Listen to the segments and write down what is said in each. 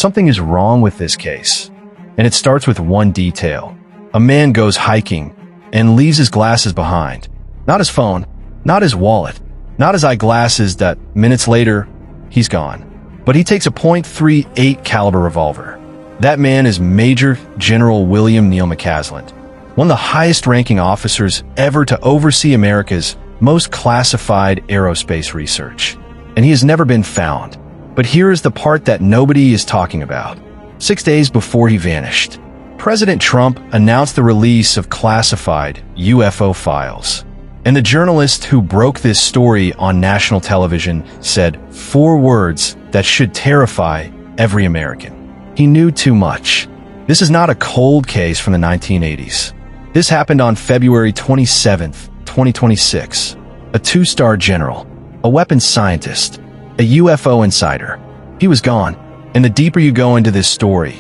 something is wrong with this case. And it starts with one detail. A man goes hiking and leaves his glasses behind. Not his phone, not his wallet, not his eyeglasses that minutes later, he's gone. But he takes a .38 caliber revolver. That man is Major General William Neil McCasland, one of the highest-ranking officers ever to oversee America's most classified aerospace research. And he has never been found. But here is the part that nobody is talking about. 6 days before he vanished, President Trump announced the release of classified UFO files. And the journalist who broke this story on national television said 4 words that should terrify every American. He knew too much. This is not a cold case from the 1980s. This happened on February 27th, 2026. A 2-star general, a weapons scientist, a UFO insider. He was gone. And the deeper you go into this story,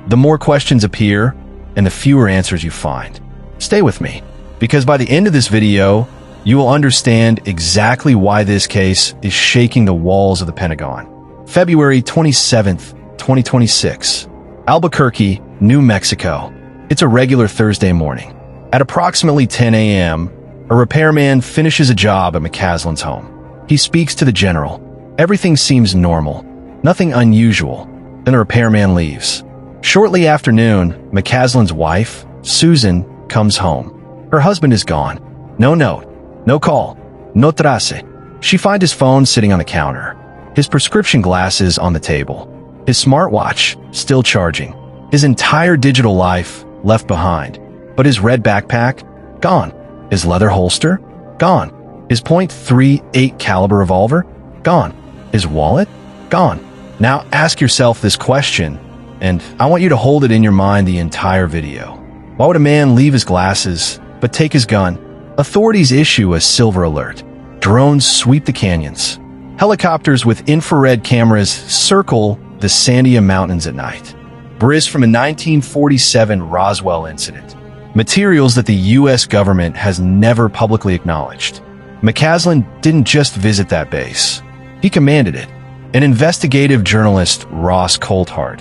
the more questions appear and the fewer answers you find. Stay with me, because by the end of this video, you will understand exactly why this case is shaking the walls of the Pentagon. February 27th, 2026. Albuquerque, New Mexico. It's a regular Thursday morning. At approximately 10 a.m., a repairman finishes a job at McCasland's home. He speaks to the general. Everything seems normal, nothing unusual. Then the repairman leaves. Shortly after noon, McCasland's wife, Susan, comes home. Her husband is gone. No note, no call, no trace. She finds his phone sitting on the counter, his prescription glasses on the table, his smartwatch still charging, his entire digital life left behind. But his red backpack? Gone. His leather holster? Gone. His .38 caliber revolver? Gone. His wallet? Gone. Now ask yourself this question, and I want you to hold it in your mind the entire video. Why would a man leave his glasses, but take his gun? Authorities issue a silver alert. Drones sweep the canyons. Helicopters with infrared cameras circle the Sandia Mountains at night. Bris from a 1947 Roswell incident. Materials that the U.S. government has never publicly acknowledged. McCasland didn't just visit that base. He commanded it. An investigative journalist, Ross Coulthart,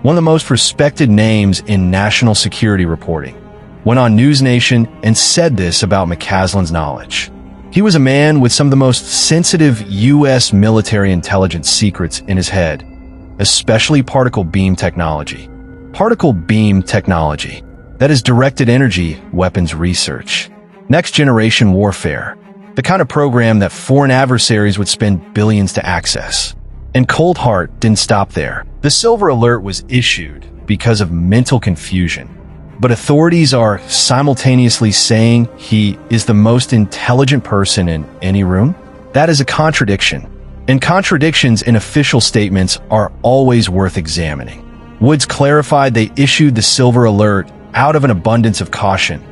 one of the most respected names in national security reporting, went on News Nation and said this about McCasland's knowledge. He was a man with some of the most sensitive U.S. military intelligence secrets in his head, especially particle beam technology. Particle beam technology, that is directed energy weapons research. Next generation warfare, the kind of program that foreign adversaries would spend billions to access. And Coulthart didn't stop there. The silver alert was issued because of mental confusion. But authorities are simultaneously saying he is the most intelligent person in any room? That is a contradiction. And contradictions in official statements are always worth examining. Woods clarified they issued the silver alert out of an abundance of caution,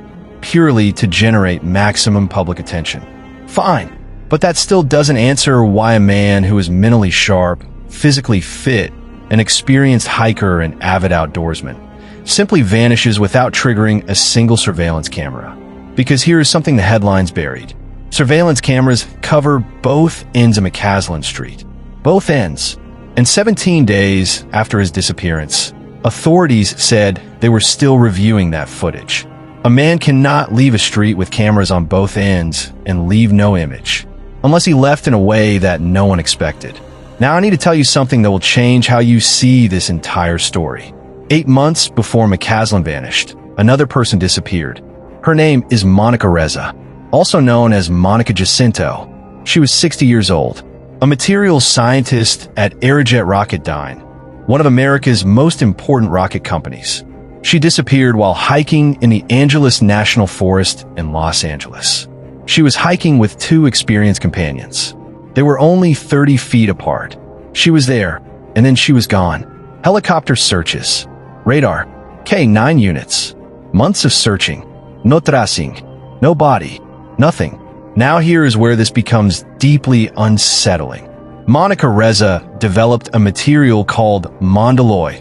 purely to generate maximum public attention. Fine, but that still doesn't answer why a man who is mentally sharp, physically fit, an experienced hiker and avid outdoorsman simply vanishes without triggering a single surveillance camera. Because here is something the headlines buried. Surveillance cameras cover both ends of McCasland Street. Both ends. And 17 days after his disappearance, authorities said they were still reviewing that footage. A man cannot leave a street with cameras on both ends and leave no image, unless he left in a way that no one expected. Now I need to tell you something that will change how you see this entire story. 8 months before McCasland vanished, another person disappeared. Her name is Monica Reza, also known as Monica Jacinto. She was 60 years old, a materials scientist at Aerojet Rocketdyne, one of America's most important rocket companies. She disappeared while hiking in the Angeles National Forest in Los Angeles. She was hiking with 2 experienced companions. They were only 30 feet apart. She was there, and then she was gone. Helicopter searches. Radar. K-9 units. Months of searching. No tracing. No body. Nothing. Now here is where this becomes deeply unsettling. Monica Reza developed a material called Mondalloy,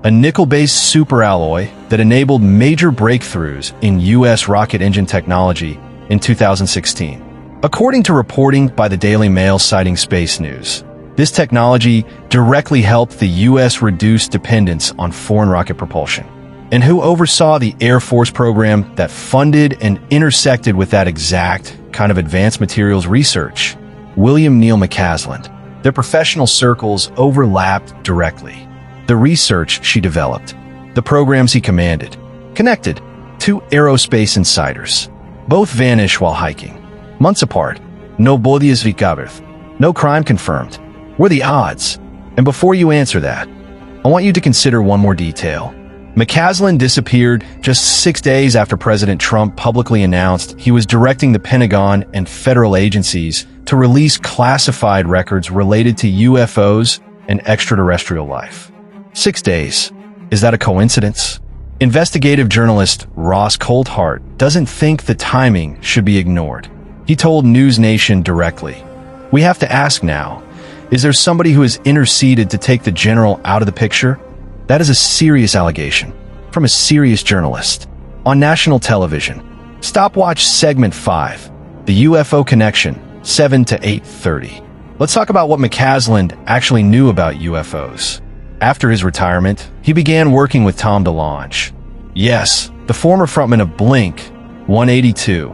a nickel-based superalloy that enabled major breakthroughs in U.S. rocket engine technology in 2016. According to reporting by the Daily Mail citing Space News, This technology directly helped the U.S. reduce dependence on foreign rocket propulsion. And who oversaw the Air Force program that funded and intersected with that exact kind of advanced materials research? William Neil McCasland. Their professional circles overlapped directly. The research she developed, the programs he commanded, connected two aerospace insiders. Both vanish while hiking. Months apart. No bodies recovered. No crime confirmed. What are the odds? And before you answer that, I want you to consider one more detail. McCasland disappeared just 6 days after President Trump publicly announced he was directing the Pentagon and federal agencies to release classified records related to UFOs and extraterrestrial life. 6 days. Is that a coincidence? Investigative journalist Ross Coulthart doesn't think the timing should be ignored. He told News Nation directly, "We have to ask now, is there somebody who has interceded to take the general out of the picture?" That is a serious allegation from a serious journalist. On national television, Stopwatch Segment 5, the UFO Connection, 7 to 8:30. Let's talk about what McCasland actually knew about UFOs. After his retirement, he began working with Tom DeLonge. Yes, the former frontman of Blink-182,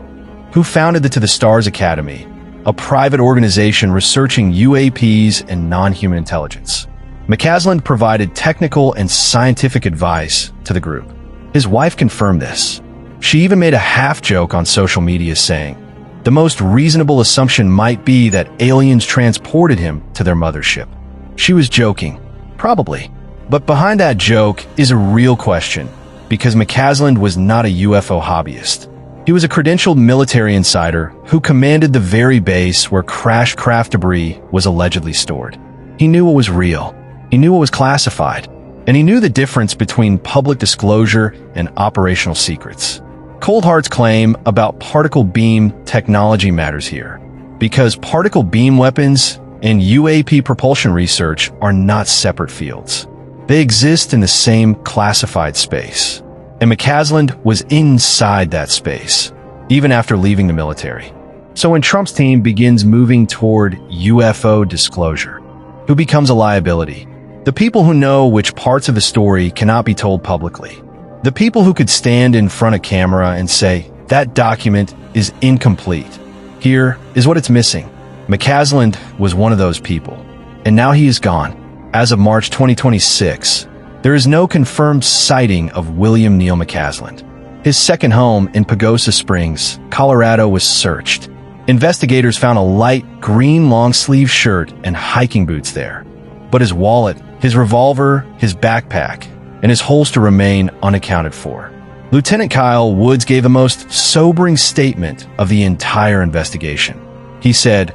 who founded the To the Stars Academy, a private organization researching UAPs and non-human intelligence. McCasland provided technical and scientific advice to the group. His wife confirmed this. She even made a half-joke on social media saying, the most reasonable assumption might be that aliens transported him to their mothership. She was joking. Probably. But behind that joke is a real question, because McCasland was not a UFO hobbyist. He was a credentialed military insider who commanded the very base where crashed craft debris was allegedly stored. He knew what was real. He knew what was classified. And he knew the difference between public disclosure and operational secrets. Coulthart's claim about particle beam technology matters here, because particle beam weapons and UAP propulsion research are not separate fields. They exist in the same classified space. And McCasland was inside that space, even after leaving the military. So when Trump's team begins moving toward UFO disclosure, who becomes a liability? The people who know which parts of the story cannot be told publicly. The people who could stand in front of camera and say, that document is incomplete. Here is what it's missing. McCasland was one of those people. And now he is gone. As of March 2026, there is no confirmed sighting of William Neil McCasland. His second home in Pagosa Springs, Colorado was searched. Investigators found a light green long-sleeve shirt and hiking boots there. But his wallet, his revolver, his backpack, and his holster remain unaccounted for. Lieutenant Kyle Woods gave the most sobering statement of the entire investigation. He said,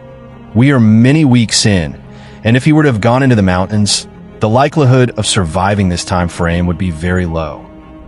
"We are many weeks in, and if he were to have gone into the mountains, the likelihood of surviving this time frame would be very low.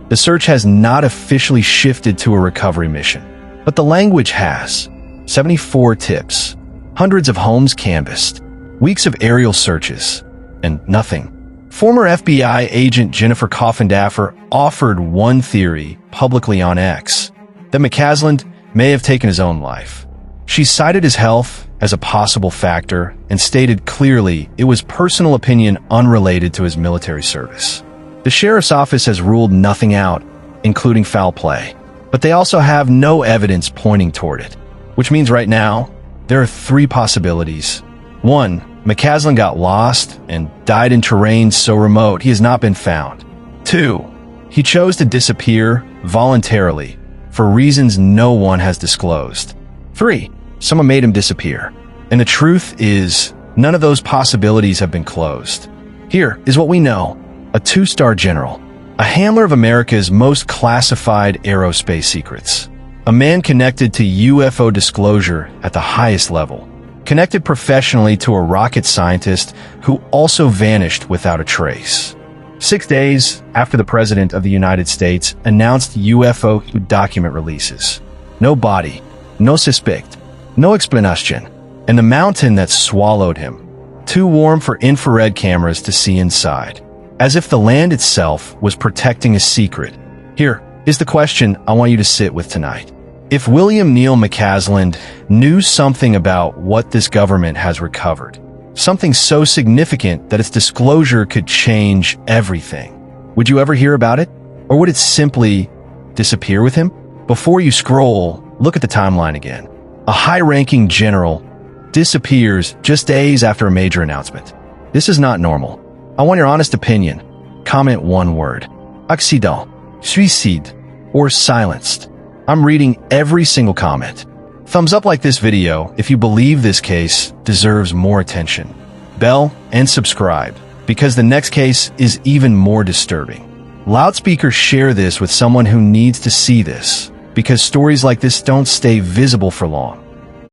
The search has not officially shifted to a recovery mission, but the language has. 74 tips, hundreds of homes canvassed, weeks of aerial searches, and nothing." Former FBI agent Jennifer Coffindaffer offered one theory publicly on X, that McCasland may have taken his own life. She cited his health as a possible factor and stated clearly it was personal opinion unrelated to his military service. The sheriff's office has ruled nothing out, including foul play, but they also have no evidence pointing toward it, which means right now, there are 3 possibilities. 1, McCasland got lost and died in terrain so remote he has not been found. 2, he chose to disappear voluntarily for reasons no one has disclosed. 3, someone made him disappear. And the truth is, none of those possibilities have been closed. Here is what we know. A 2-star general, a handler of America's most classified aerospace secrets, a man connected to UFO disclosure at the highest level, connected professionally to a rocket scientist who also vanished without a trace. 6 days after the President of the United States announced UFO document releases. No body, no suspect, no explanation, and the mountain that swallowed him, too warm for infrared cameras to see inside, as if the land itself was protecting a secret. Here is the question I want you to sit with tonight. If William Neil McCasland knew something about what this government has recovered, Something so significant that its disclosure could change everything. Would you ever hear about it? Or would it simply disappear with him? Before you scroll, look at the timeline again. A high-ranking general disappears just days after a major announcement. This is not normal. I want your honest opinion. Comment one word. Accident, suicide, or silenced. I'm reading every single comment. Thumbs up like this video if you believe this case deserves more attention. Bell and subscribe, because the next case is even more disturbing. Loudspeakers share this with someone who needs to see this, because stories like this don't stay visible for long.